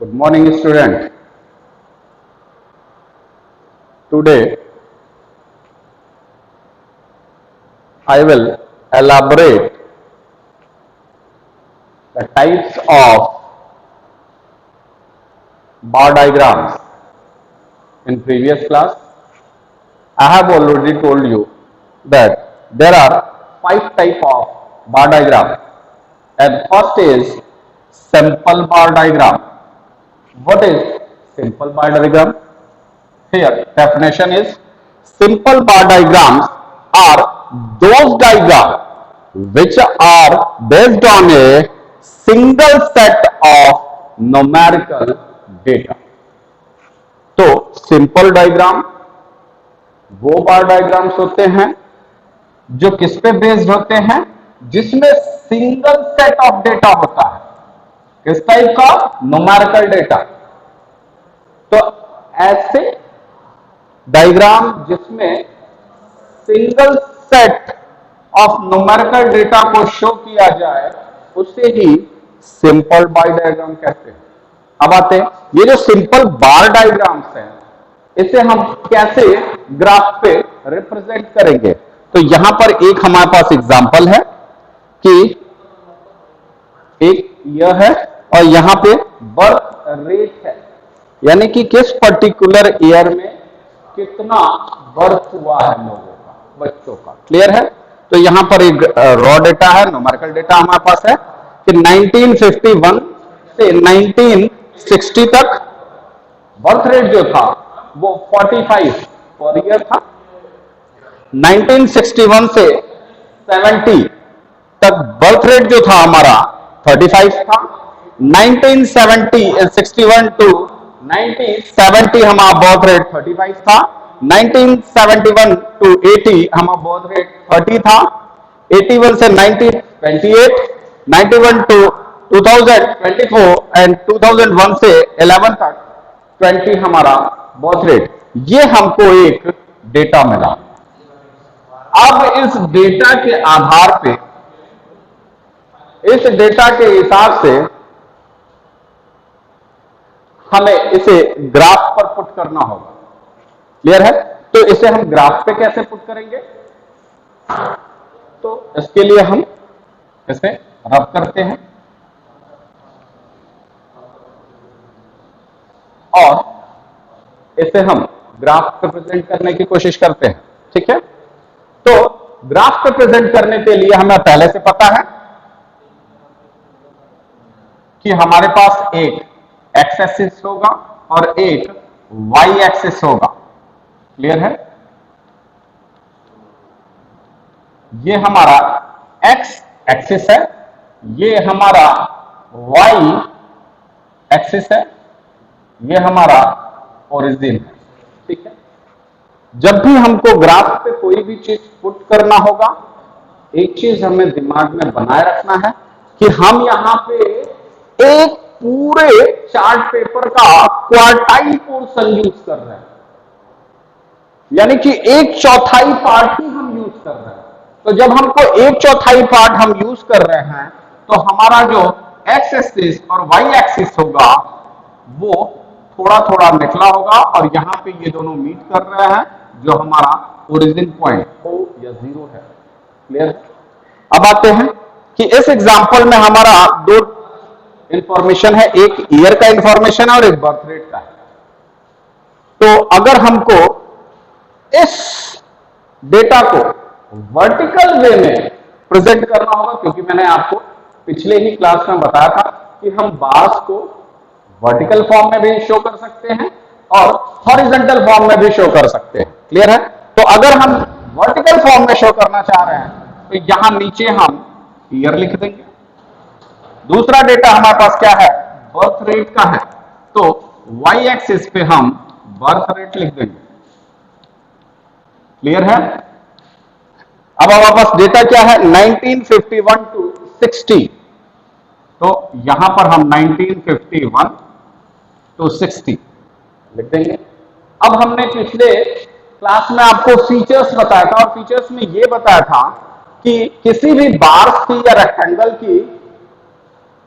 Good morning, student. Today, I will elaborate the types of bar diagrams. In previous class, I have already told you that there are 5 types of bar diagram. And first is simple bar diagram. What is simple bar diagram? Here, definition is simple bar diagrams are those diagrams which are based on a single set of numerical data. तो simple diagram वो बार diagrams होते हैं जो किस पे based होते हैं, जिसमें सिंगल सेट ऑफ डेटा होता है. किस टाइप का? Numerical data. तो ऐसे डायग्राम जिसमें single set of numerical data को शो किया जाए उसे ही सिंपल बार डायग्राम कहते हैं. अब आते हैं ये जो सिंपल बार डायग्राम्स हैं, इसे हम कैसे ग्राफ पे रिप्रेजेंट करेंगे. तो यहां पर एक हमारे पास एग्जांपल है कि एक यह है और यहां पे बर्थ रेट है, यानी कि किस पर्टिकुलर ईयर में कितना बर्थ हुआ है लोगों का, बच्चों का. क्लियर है. तो यहां पर एक रॉ डेटा है, न्यूमेरिकल डेटा हमारे पास है कि 1951 से 1960 तक बर्थ रेट जो था वो 45 पर ईयर था. 1961 से 70 तक बर्थ रेट जो था हमारा 35 था. 1961 टू 1970 हमारा बर्थ रेट 35 था. 1971 टू 80 हमारा बर्थ रेट 30 था. 81 से 1928, 91 टू 2024 एंड 2001 से 11 तक 20 हमारा बर्थ रेट. ये हमको एक डेटा मिला. अब इस डेटा के आधार पे, इस डेटा के हिसाब से हमें इसे ग्राफ पर पुट करना होगा. क्लियर है. तो इसे हम ग्राफ पे कैसे पुट करेंगे? तो इसके लिए हम इसे रब करते हैं और इसे हम ग्राफ पे प्रेजेंट करने की कोशिश करते हैं. ठीक है. तो ग्राफ पे प्रेजेंट करने के लिए हमें पहले से पता है कि हमारे पास एक एक्स एक्सिस होगा और एक वाई एक्सिस होगा. क्लियर है. ये हमारा एक्स एक्सिस है, ये हमारा वाई एक्सिस है, ये हमारा ओरिजिन है. ठीक है. जब भी हमको ग्राफ पे कोई भी चीज पुट करना होगा, एक चीज हमें दिमाग में बनाए रखना है कि हम यहां पे एक पूरे चार्ट पेपर का क्वार्टाइल पोर्शन यूज कर रहे हैं, यानी कि 1/4 पार्ट ही हम यूज कर रहे हैं. तो जब हमको 1/4 पार्ट हम यूज कर रहे हैं तो हमारा जो एक्स एक्सिस और वाई एक्सिस होगा वो थोड़ा थोड़ा निकला होगा और यहां पे ये दोनों मीट कर रहे हैं, जो हमारा ओरिजिन पॉइंट हो या 0 है. क्लियर. अब आते हैं कि इस एग्जांपल में हमारा दो इंफॉर्मेशन है, एक ईयर का इंफॉर्मेशन है और एक बर्थ रेट का है. तो अगर हमको इस डेटा को वर्टिकल वे में प्रेजेंट करना होगा, क्योंकि मैंने आपको पिछले ही क्लास में बताया था कि हम बार्स को वर्टिकल फॉर्म में भी शो कर सकते हैं और हॉरिजॉन्टल फॉर्म में भी शो कर सकते हैं. क्लियर है. तो अगर हम वर्टिकल फॉर्म में शो करना चाह रहे हैं तो यहां नीचे हम ईयर लिख देंगे. दूसरा डेटा हमारे पास क्या है? बर्थ रेट का है. तो वाई एक्सिस पे हम बर्थ रेट लिख देंगे. क्लियर है. अब हमारे पास डेटा क्या है? 1951 टू 60. तो यहां पर हम 1951 टू 60 लिख देंगे. अब हमने पिछले क्लास में आपको फीचर्स बताया था और फीचर्स में यह बताया था कि किसी भी बार्स की या रेक्टेंगल की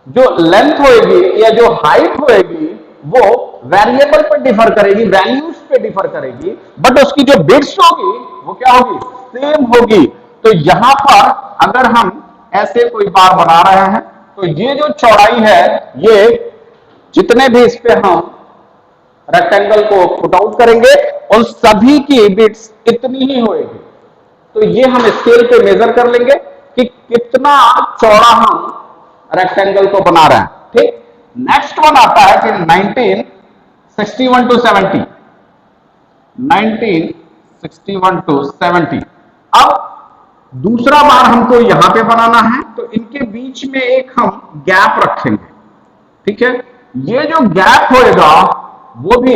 जो लेंथ होएगी या जो हाइट होएगी वो वेरिएबल पर डिफर करेगी, वैल्यूज पे डिफर करेगी, बट उसकी जो बिट्स होगी वो क्या होगी, सेम होगी। तो यहां पर अगर हम ऐसे कोई बार बना रहे हैं तो ये जो चौड़ाई है, ये जितने भी इस पे हम रेक्टेंगल को पुट आउट करेंगे उन सभी की बिट्स इतनी ही होगी। तो ये हम स्केल पे मेजर कर लेंगे कि कितना चौड़ा हम रेक्टेंगल को बना रहे हैं। ठीक, नेक्स्ट वन आता है कि 1961 टू 70, 1961 टू 70। अब दूसरा बार हमको यहां पे बनाना है तो इनके बीच में एक हम गैप रखेंगे। ठीक है, ये जो गैप होएगा वो भी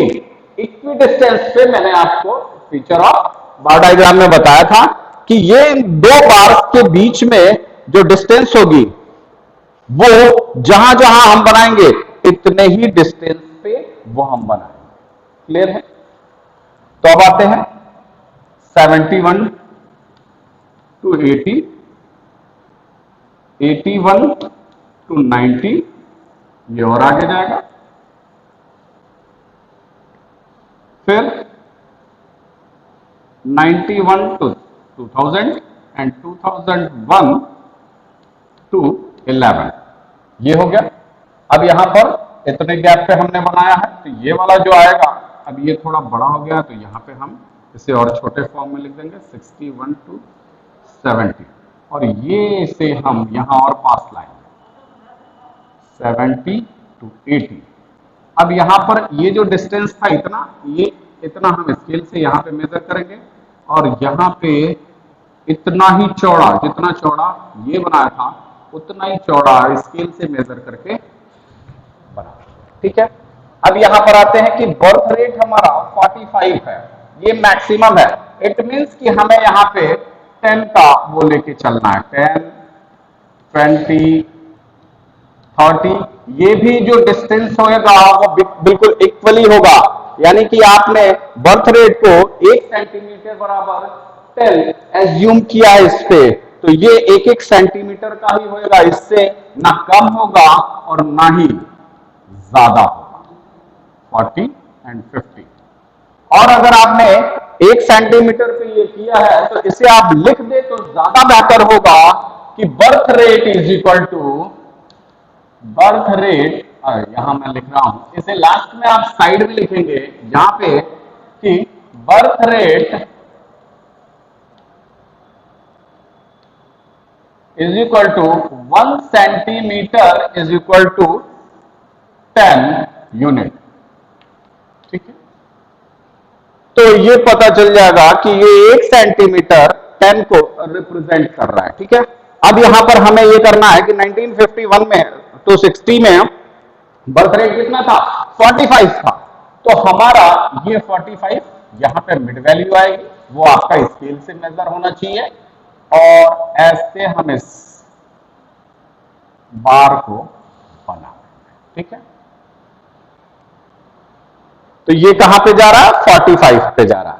इक्वी डिस्टेंस पे, मैंने आपको फीचर ऑफ बार डायग्राम में बताया था कि ये दो बार्स के बीच में जो डिस्टेंस होगी वो जहां जहां हम बनाएंगे इतने ही डिस्टेंस पे वो हम बनाएंगे। क्लियर है? तो अब आते हैं 71 टू 80, 81 टू 90, ये और आगे जाएगा। फिर 91 टू 2000 एंड 2001 टू 11, ये हो गया। अब यहां पर इतने गैप पे हमने बनाया है तो ये वाला जो आएगा, अब ये थोड़ा बड़ा हो गया तो यहां पे हम इसे और छोटे फॉर्म में लिख देंगे 61 टू 70, और ये इसे हम यहां और पास लाएंगे 70 टू 80। अब यहां पर ये जो डिस्टेंस था इतना, ये इतना हम स्केल से यहां पे मेजर करेंगे, और यहां पे इतना ही चौड़ा, जितना चौड़ा ये बनाया था उतना ही चौड़ा स्केल से मेजर करके बना। ठीक है, अब यहां पर आते हैं कि बर्थ रेट हमारा 45 है, ये मैक्सिमम है। इट मींस कि हमें यहां पे 10 का वो लेके चलना है, 10, 20, 30, ये भी जो डिस्टेंस होगा वो बिल्कुल इक्वली होगा। यानी कि आपने बर्थ रेट को 1 सेंटीमीटर बराबर 10 एज्यूम किया है इस पे, तो ये 1-1 सेंटीमीटर का ही होगा, इससे ना कम होगा और ना ही ज्यादा होगा, 40 एंड 50। और अगर आपने 1 सेंटीमीटर पे ये किया है तो इसे आप लिख दे तो ज्यादा बेहतर होगा कि birth rate is equal to, birth rate, यहां मैं लिख रहा हूं, इसे लास्ट में आप साइड में लिखेंगे यहां पे कि birth rate is equal to 1 centimetre is equal to 10 unit. ठीक है, तो ये पता चल जाएगा कि ये 1 सेंटीमीटर 10 को रिप्रेजेंट कर रहा है। ठीक है, अब यहां पर हमें ये करना है कि 1951 में टू 60 में बर्थ रेट कितना था, 45 था, तो हमारा ये 45 यहां पे मिड वैल्यू आएगी, वो आपका स्केल से मेजर होना चाहिए, और ऐसे हम इस बार को बना। ठीक है, तो ये कहां पे जा रहा है, 45 पे जा रहा है।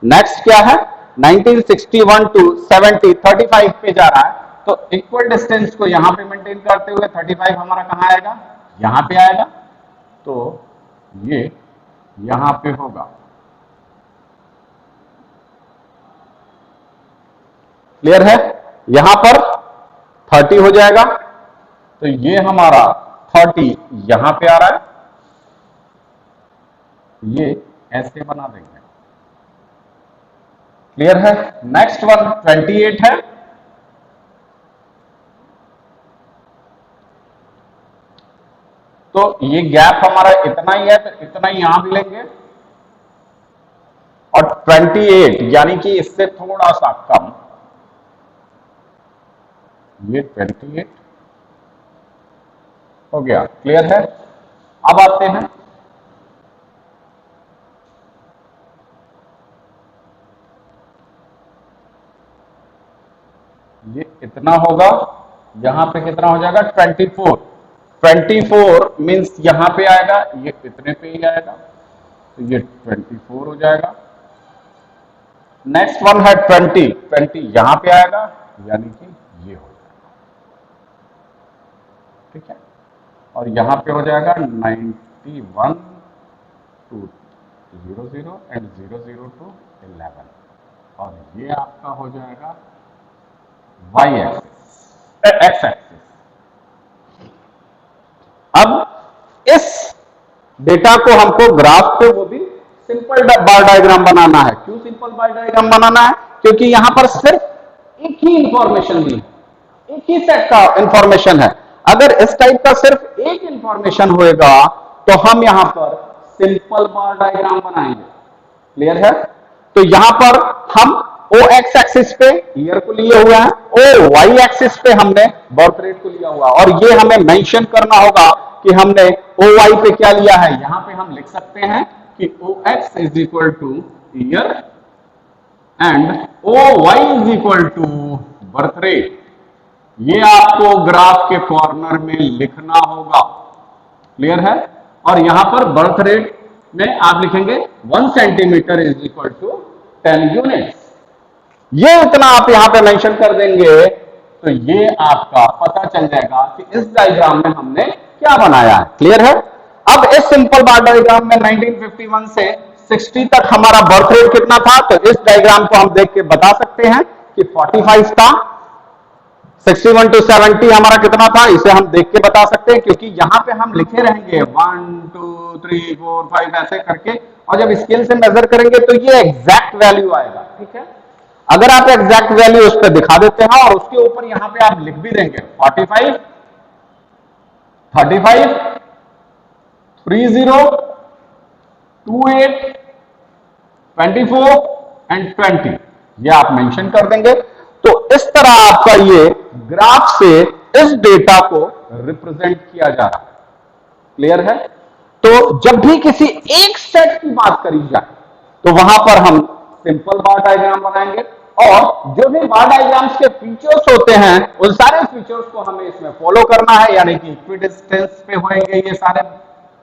नेक्स्ट क्या है, 1961 टू 70, 35 पे जा रहा है, तो इक्वल डिस्टेंस को यहां पे मेंटेन करते हुए 35 हमारा कहां आएगा, यहां पे आएगा, तो ये यहां पे होगा। क्लियर है? यहां पर 30 हो जाएगा, तो ये हमारा 30 यहां पे आ रहा है, ये ऐसे बना देंगे। क्लियर है? नेक्स्ट वन 28 है, तो ये गैप हमारा इतना ही है तो इतना ही यहां भी लेंगे, और 28 यानी कि इससे थोड़ा सा कम, ये 28 हो गया। क्लियर है? अब आते हैं ये इतना होगा, यहां पे कितना हो जाएगा, 24, 24 मीन्स यहां पे आएगा, ये इतने पे ही आएगा, तो ये 24 हो जाएगा। नेक्स्ट वन है 20, 20 यहां पे आएगा, यानी कि ये हो जाएगा। ठीक है, और यहां पे हो जाएगा 19, 21 to 00 एंड 00 to 11, और ये आपका हो जाएगा y एक्सिस, x एक्सिस। अब इस डेटा को हमको ग्राफ पे वो भी सिंपल बार डायग्राम बनाना है। क्यों सिंपल बार डायग्राम बनाना है? क्योंकि यहां पर सिर्फ एक ही इंफॉर्मेशन दी है, एक ही सेट का इंफॉर्मेशन है। अगर इस टाइप का सिर्फ एक इंफॉर्मेशन होएगा तो हम यहां पर सिंपल बार डायग्राम बनाएंगे। क्लियर है? तो यहां पर हम ओ एक्स एक्सिस पे ईयर को लिए हुए हैं, ओ वाई एक्सिस पे हमने बर्थ रेट को लिया हुआ, और ये हमें मेंशन करना होगा कि हमने ओ वाई पे क्या लिया है। यहां पे हम लिख सकते हैं कि O X is equal to year and O Y is equal to birth rate. ये आपको ग्राफ के कॉर्नर में लिखना होगा। क्लियर है? और यहां पर बर्थ रेट में आप लिखेंगे 1 centimetre is equal to 10 units. ये इतना आप यहां पे मेंशन कर देंगे तो ये आपका पता चल जाएगा कि इस डायग्राम में हमने क्या बनाया है। क्लियर है? अब इस सिंपल बार डायग्राम में 1951 से 60 तक हमारा बर्थ रेट कितना था, तो इस डायग्राम को हम देख के बता सकते हैं कि 45 था। 61 to 70 हमारा कितना था, इसे हम देख के बता सकते हैं, क्योंकि यहां पे हम लिखे रहेंगे 1 2 3 4 5 ऐसे करके, और जब स्केल से मेजर करेंगे तो ये एग्जैक्ट वैल्यू आएगा। ठीक है? अगर आप एग्जैक्ट वैल्यू उस पर दिखा देते हैं और उसके ऊपर यहां पे आप लिख भी देंगे 45 35 30 28 24 एंड 20, ये आप मेंशन कर देंगे। तो इस तरह आपका ये ग्राफ से इस डेटा को रिप्रेजेंट किया जा रहा है। क्लियर है? तो जब भी किसी एक सेट की बात करी जाए तो वहां पर हम सिंपल बार डायग्राम बनाएंगे, और जो भी बार डायग्राम्स के फीचर्स होते हैं उन सारे फीचर्स को हमें इसमें फॉलो करना है, यानी कि इक्विडिस्टेंस पे होंगे ये सारे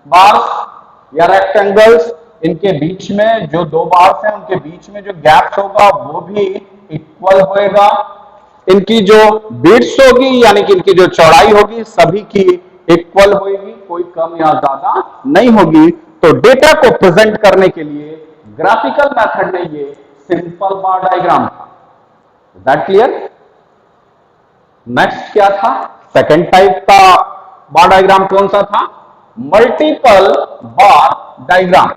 बार्स या रेक्टेंगल्स, इनके बीच में जो दो बार्स हैं उनके बीच में जो गैप्स होगा वो भी इक्वल होएगा, इनकी जो बिड्स होगी यानी कि इनकी जो चौड़ाई होगी सभी की इक्वल होगी, कोई कम या ज्यादा नहीं होगी। तो डेटा को प्रेजेंट करने के लिए ग्राफिकल मेथड में ये सिंपल बार डायग्राम था। That clear? नेक्स्ट क्या था? सेकेंड टाइप का बार डायग्राम कौन सा था? Multiple bar diagram.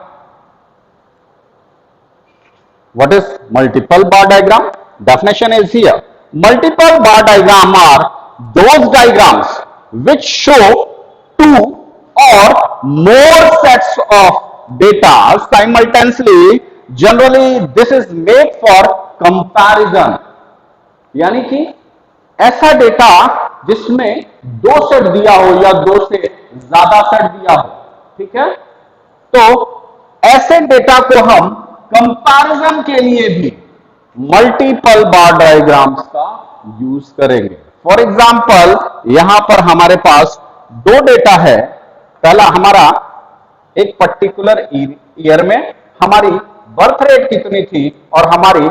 What is multiple bar diagram? Definition is here. Multiple bar diagram are those diagrams which show two or more sets of data simultaneously. Generally, this is made for comparison. यानी कि ऐसा data जिसमें दो set दिया हो या दो से ज्यादा सेट दिया हो। ठीक है? तो ऐसे डेटा को हम कंपैरिजन के लिए भी मल्टीपल बार डायग्राम्स का यूज करेंगे। फॉर एग्जांपल यहां पर हमारे पास दो डेटा है। पहला हमारा एक पर्टिकुलर ईयर में हमारी बर्थ रेट कितनी थी और हमारी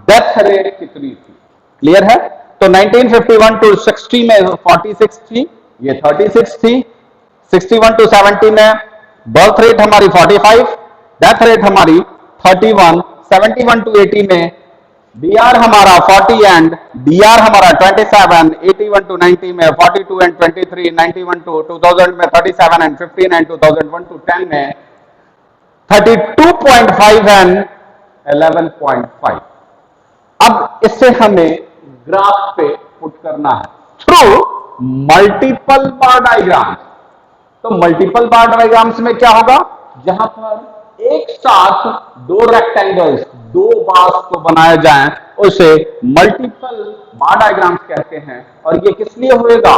डेथ रेट कितनी थी। क्लियर है? तो 1951 to 60 में 46 थी, ये 36 थी। 61 to 70 में बर्थ रेट हमारी 45, डेथ रेट हमारी 31, 71 to 80 में BR हमारा 40 एंड DR हमारा 27, 81 to 90 में 42 एंड 23, 91 to 2000 में 37 एंड 15 एंड 2001 to 10 में 32.5 एंड 11.5। अब इससे हमें ग्राफ पे पुट करना है थ्रू मल्टीपल बार डायग्राम्स। तो मल्टीपल बार डायग्राम्स में क्या होगा? जहां पर एक साथ दो रेक्टेंगल्स, दो बार्स को बनाया जाए उसे मल्टीपल बार डायग्राम्स कहते हैं। और ये किस लिए होगा?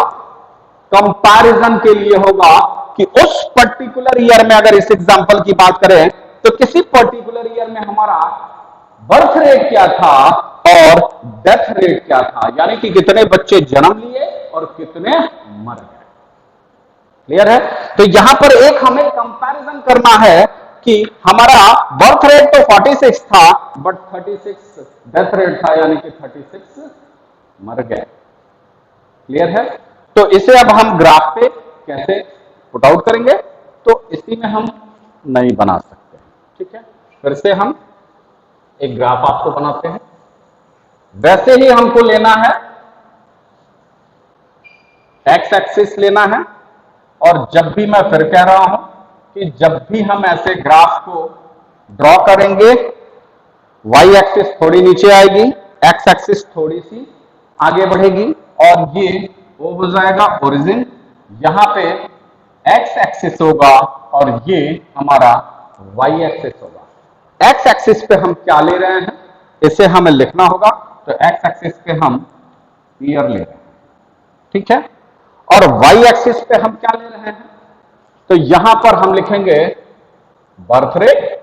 कंपैरिजन के लिए होगा कि उस पर्टिकुलर ईयर में, अगर इस एग्जांपल की बात करें तो किसी पर्टिकुलर ईयर में हमारा बर्थ रेट क्या था और डेथ रेट क्या था, यानी कि कितने बच्चे जन्म लिए और कितने मर गए। क्लियर है? तो यहां पर एक हमें कंपैरिजन करना है कि हमारा बर्थ रेट तो 46 था बट 36 डेथ रेट था, यानी कि 36 मर गए। क्लियर है? तो इसे अब हम ग्राफ पे कैसे पुट आउट करेंगे? तो इसी में हम नहीं बना सकते। ठीक है, फिर से हम एक ग्राफ आपको बनाते हैं। वैसे ही हमको लेना है, एक्स एक्सिस लेना है, और जब भी मैं फिर कह रहा हूं कि जब भी हम ऐसे ग्राफ को ड्रॉ करेंगे, वाई एक्सिस थोड़ी नीचे आएगी, एक्स एक्सिस थोड़ी सी आगे बढ़ेगी, और ये वो हो जाएगा ओरिजिन। यहां पे एक्स एक्सिस होगा और ये हमारा वाई एक्सिस होगा। एक्स एक्सिस पे हम क्या ले रहे हैं, इसे हमें लिखना होगा। तो एक्स एक्सिस पे हम ईयर ले रहे हैं, ठीक है, और वाई एक्सिस पे हम क्या ले रहे हैं, तो यहां पर हम लिखेंगे birth rate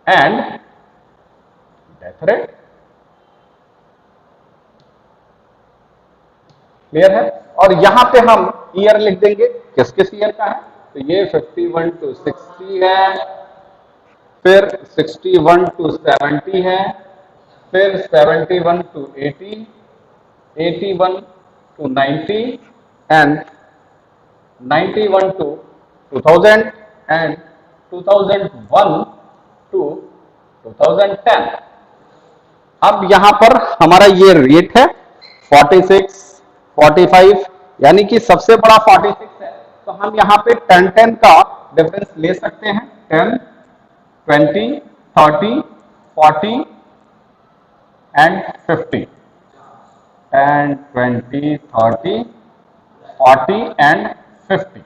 and death rate. Clear है, और यहां पे हम ईयर लिख देंगे, किस किस ईयर का है, तो ये 51 to 60 है, फिर 61 to 70 है, फिर 71 to 80, 81 to 90 and 91 to 2000 and 2001 to 2010। अब यहां पर हमारा ये रेट है 46, 45, यानी कि सबसे बड़ा 46 है, तो हम यहां पे 10-10 का डिफरेंस ले सकते हैं। 10, 20, 30, 40 एंड 50, 10, 20, 30, 40 एंड 50।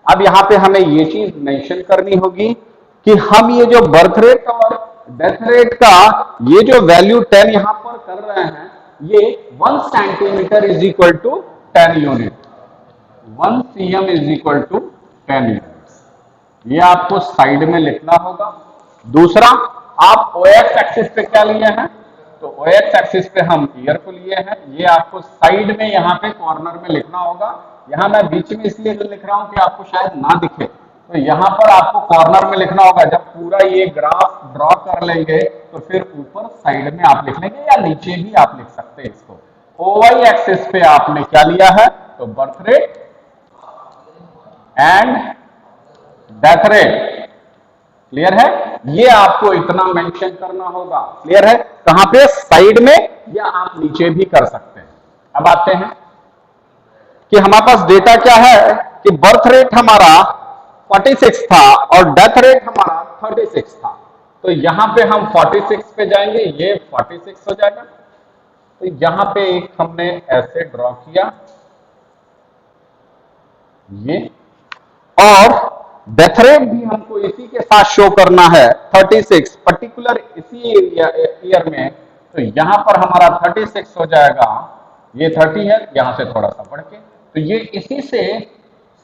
अब यहां पे हमें ये चीज मेंशन करनी होगी कि हम ये जो बर्थ रेट और डेथ रेट का ये जो वैल्यू 10 यहां पर कर रहे हैं, ये 1 centimetre is equal to 10 unit, 1 cm is equal to 10 units. ये आपको साइड में लिखना होगा। दूसरा, आप ओ एक्स एक्सिस पे क्या लिए हैं, तो ओ एक्स एक्सिस पे हम ईयर को लिए हैं, ये आपको साइड में यहाँ पे कॉर्नर में लिखना होगा। यहाँ मैं बीच में इसलिए लिख रहा हूं कि आपको शायद ना दिखे, तो यहाँ पर आपको कॉर्नर में लिखना होगा। जब पूरा ये ग्राफ ड्रॉ कर लेंगे तो फिर ऊपर साइड में आप लिख लेंगे, या नीचे भी आप लिख सकते हैं इसको। ओ वाई एक्सिस पे आपने क्या लिया है, तो birth rate and death rate. Clear है, ये आपको इतना मेंशन करना होगा। क्लियर है, कहां पे, साइड में, या आप नीचे भी कर सकते हैं। अब आते हैं कि हमारे पास डेटा क्या है कि बर्थ रेट हमारा 46 था और डेथ रेट हमारा 36 था। तो यहां पे हम 46 पे जाएंगे, ये 46 हो जाएगा। तो यहां पे एक हमने ऐसे ड्रॉ किया, ये, और डेथ रेट भी हमको इसी के साथ शो करना है, 36 पर्टिकुलर इसी ईयर में। तो यहां पर हमारा 36 हो जाएगा, ये 30 है, यहां से थोड़ा सा बढ़ के, तो ये इसी से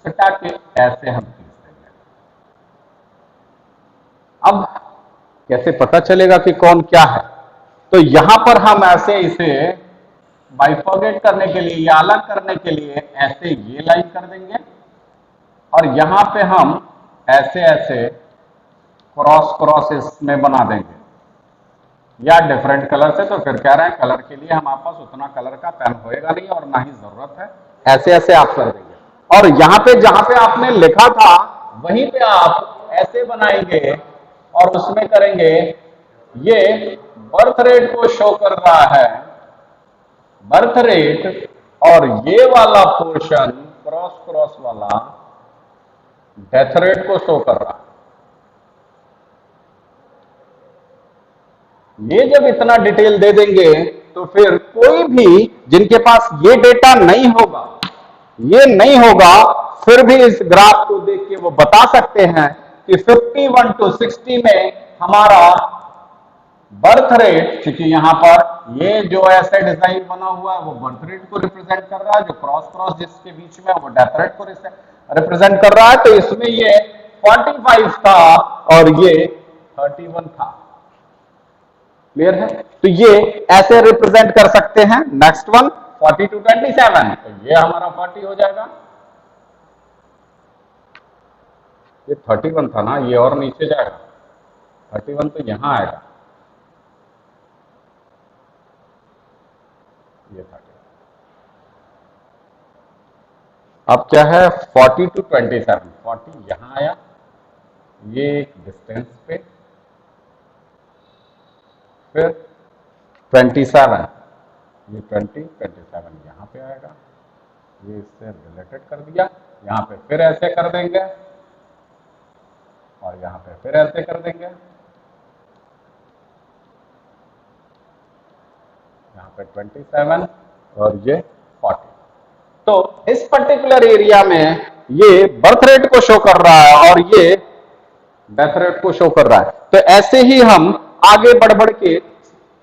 सटा के ऐसे हम खींच देंगे। अब कैसे पता चलेगा कि कौन क्या है, तो यहां पर हम ऐसे इसे बाइफर्केट करने के लिए या अलग करने के लिए ऐसे ये लाइन कर देंगे, और यहां पे हम ऐसे ऐसे क्रॉस क्रॉस इसमें बना देंगे, या डिफरेंट कलर से। तो फिर कह रहे हैं कलर के लिए हमारे पास उतना कलर का पेन होएगा नहीं और ना ही जरूरत है, ऐसे ऐसे आप कर देंगे। और यहां पे जहां पे आपने लिखा था वहीं पे आप ऐसे बनाएंगे और उसमें करेंगे, ये बर्थ रेट को शो कर रहा है, बर्थ रेट, और ये वाला पोर्शन क्रॉस क्रॉस वाला डेथ रेट को शो कर रहा है। ये जब इतना डिटेल दे देंगे तो फिर कोई भी जिनके पास ये डेटा नहीं होगा, ये नहीं होगा, फिर भी इस ग्राफ को देख के वो बता सकते हैं कि 51 to 60 में हमारा बर्थ रेट, क्योंकि यहां पर ये जो ऐसा डिजाइन बना हुआ है वो बर्थ रेट को रिप्रेजेंट कर रहा है, जो क्रॉस क्रॉस जिसके बीच में वो डेथ रेट को रिप्रेजेंट कर रहा है। तो इसमें ये 45 था और ये 31 था। क्लियर है, तो ये ऐसे रिप्रेजेंट कर सकते हैं। नेक्स्ट वन 40 to 27, तो ये हमारा 40 हो जाएगा। ये 31 था ना, ये और नीचे जाएगा, 31 तो यहां आएगा, ये 30। अब क्या है 40 to 27, 40 यहां आया, ये एक डिस्टेंस पे, फिर 27, ये 20, 27 यहां पे आएगा, ये इससे रिलेटेड कर दिया, यहां पे फिर ऐसे कर देंगे और यहां पे फिर ऐसे कर देंगे, यहां पे 27 और ये 40। तो इस पर्टिकुलर एरिया में ये बर्थ रेट को शो कर रहा है और ये डेथ रेट को शो कर रहा है। तो ऐसे ही हम आगे बढ़ बढ़ के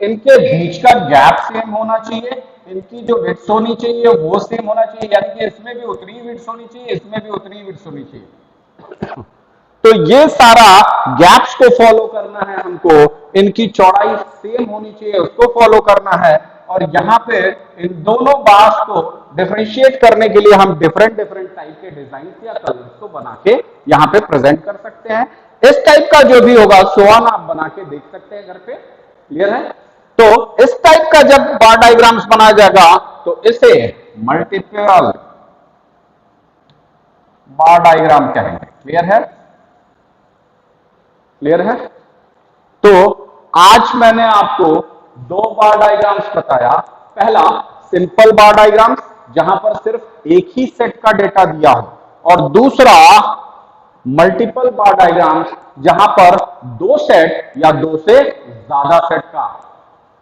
इनके बीच का गैप सेम होना चाहिए, इनकी जो विड्थ होनी चाहिए वो सेम होना चाहिए, यानी कि इसमें भी उतनी विड्थ होनी चाहिए, इसमें भी उतनी विड्थ होनी चाहिए। तो ये सारा गैप्स को फॉलो करना है हमको, इनकी चौड़ाई सेम होनी चाहिए उसको फॉलो करना है, और यहां पे इन दोनों बार्स को डिफरेंशिएट करने के लिए हम डिफरेंट डिफरेंट टाइप के डिजाइन या कलर्स को बना के यहां पे प्रेजेंट कर सकते हैं। इस टाइप का जो भी होगा सोआन आप बना के देख सकते हैं घर पे, क्लियर है। तो इस टाइप का जब बार डायग्राम्स बनाया जाएगा तो इसे मल्टीपल बार डायग्राम कहेंगे, क्लियर है, क्लियर है। तो आज मैंने आपको दो बार डायग्राम्स बताया, पहला सिंपल बार डायग्राम्स जहां पर सिर्फ एक ही सेट का डेटा दिया हो, और दूसरा मल्टीपल बार डायग्राम्स जहां पर दो सेट या दो से ज्यादा सेट का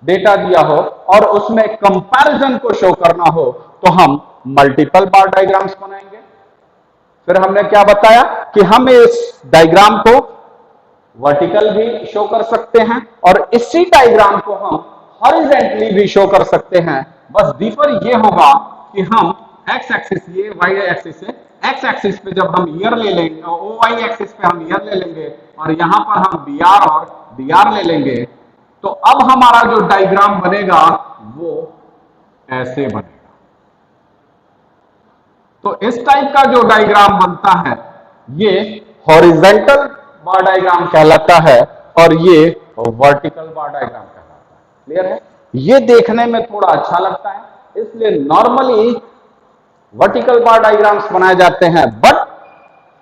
डेटा दिया हो और उसमें कंपैरिजन को शो करना हो तो हम मल्टीपल बार डायग्राम्स बनाएंगे। फिर हमने क्या बताया कि हम इस डायग्राम को वर्टिकल भी शो कर सकते हैं और इसी डायग्राम को हम हॉरिजॉन्टली भी शो कर सकते हैं। बस डिफर ये होगा कि हम एक्स एक्सिस, ये वाई एक्सिस है, एक्स एक्सिस पे जब हम ईयर ले लेंगे, ओ वाई एक्सिस पे हम ईयर ले लेंगे और यहां पर हम बी आर और डी आर ले लेंगे, तो अब हमारा जो डायग्राम बनेगा वो ऐसे बनेगा। तो इस टाइप का जो डायग्राम बनता है ये हॉरिजॉन्टल बार डायग्राम कहलाता है और ये वर्टिकल बार डायग्राम कहलाता है, क्लियर है। ये देखने में थोड़ा अच्छा लगता है, इसलिए नॉर्मली वर्टिकल बार डायग्राम्स बनाए जाते हैं, बट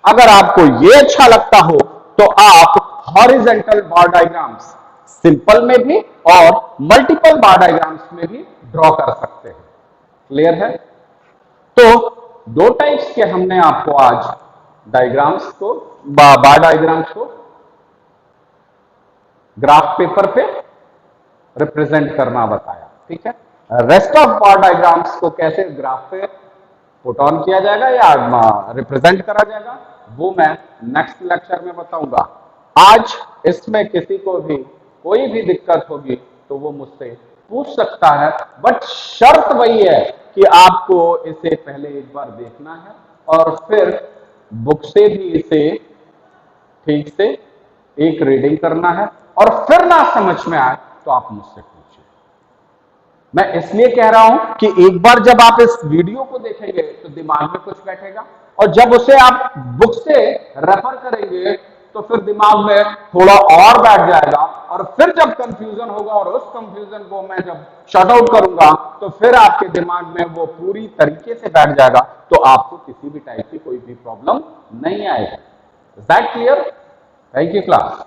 अगर आपको ये अच्छा लगता हो तो आप हॉरिजॉन्टल बार डायग्राम्स सिंपल में भी और मल्टीपल बार डायग्राम्स में भी ड्रॉ कर सकते हैं, क्लियर है। तो दो टाइप्स के हमने आपको आज डायग्राम्स को, बार डायग्राम्स को ग्राफ पेपर पे रिप्रेजेंट करना बताया, ठीक है। रेस्ट ऑफ बार डायग्राम्स को कैसे ग्राफ पे पुट ऑन किया जाएगा या रिप्रेजेंट करा जाएगा वो मैं नेक्स्ट लेक्चर में बताऊंगा। आज इसमें किसी को भी कोई भी दिक्कत होगी तो वो मुझसे पूछ सकता है, बट शर्त वही है कि आपको इसे पहले एक बार देखना है और फिर बुक से भी इसे ठीक से एक रीडिंग करना है, और फिर ना समझ में आए तो आप मुझसे पूछिए। मैं इसलिए कह रहा हूं कि एक बार जब आप इस वीडियो को देखेंगे तो दिमाग में कुछ बैठेगा, और जब उसे आप बुक से रेफर करेंगे तो फिर दिमाग में थोड़ा और बैठ जाएगा, और फिर जब कंफ्यूजन होगा और उस कंफ्यूजन को मैं जब शॉर्ट आउट करूंगा तो फिर आपके दिमाग में वो पूरी तरीके से बैठ जाएगा, तो आपको किसी भी टाइप की कोई भी प्रॉब्लम नहीं आएगी। Is that clear? Thank you class.